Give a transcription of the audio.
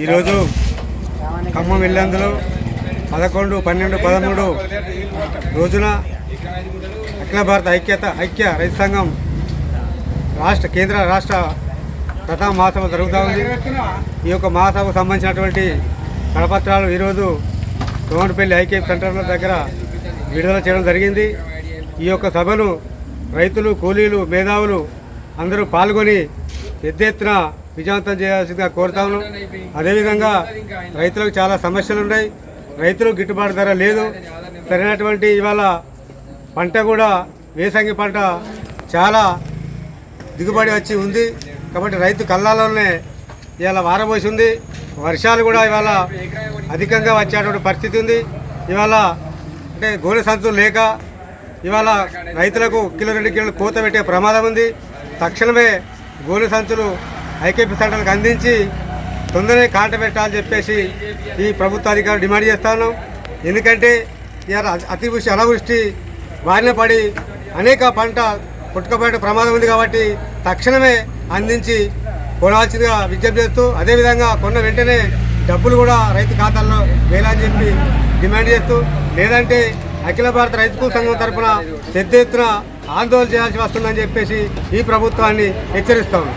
ఈరోజు ఖమ్మం ఇల్లందులో 11, 12, 13 రోజున అఖిల భారత ఐక్య రైతు సంఘం కేంద్ర రాష్ట్ర ప్రథమ మహాసభ జరుగుతూ ఉంది. ఈ యొక్క మహాసభకు సంబంధించినటువంటి కరపత్రాలు ఈరోజు సోమనపల్లి ఐక్య సెంటర్ల దగ్గర విడుదల చేయడం జరిగింది. ఈ యొక్క సభను రైతులు, కూలీలు, మేధావులు అందరూ పాల్గొని పెద్ద ఎత్తున విజయవంతం చేయాల్సిందిగా కోరుతాను. అదేవిధంగా రైతులకు చాలా సమస్యలు ఉన్నాయి. రైతులు గిట్టుబాటు ధర లేదు. సరైనటువంటి ఇవాళ పంట కూడా వేసంగి పంట చాలా దిగుబడి వచ్చి ఉంది. కాబట్టి రైతు కళ్ళాలోనే ఇవాళ వారబోసి ఉంది. వర్షాలు కూడా ఇవాళ అధికంగా వచ్చేటువంటి పరిస్థితి ఉంది. ఇవాళ అంటే గోనె సంచులు లేక ఇవాళ రైతులకు కిలో 2 కిలోలు కోత పెట్టే ప్రమాదం ఉంది. తక్షణమే గోనె సంచులు ఐకేపీ సెంటర్లకు అందించి తొందరనే కాంట పెట్టాలని చెప్పేసి ఈ ప్రభుత్వ అధికారులు డిమాండ్ చేస్తాను. ఎందుకంటే ఇవాళ అతివృష్టి, అనావృష్టి బారిన పడి అనేక పంట పుట్టుకపోయే ప్రమాదం ఉంది. కాబట్టి తక్షణమే అందించి కొనాల్సిందిగా విజ్ఞప్తి చేస్తూ, అదేవిధంగా కొన్న వెంటనే డబ్బులు కూడా రైతు ఖాతాల్లో వేయాలని చెప్పి డిమాండ్ చేస్తూ, లేదంటే అఖిల భారత రైతు సంఘం తరఫున పెద్ద ఎత్తున ఆందోళన చేయాల్సి వస్తుందని చెప్పేసి ఈ ప్రభుత్వాన్ని హెచ్చరిస్తాము.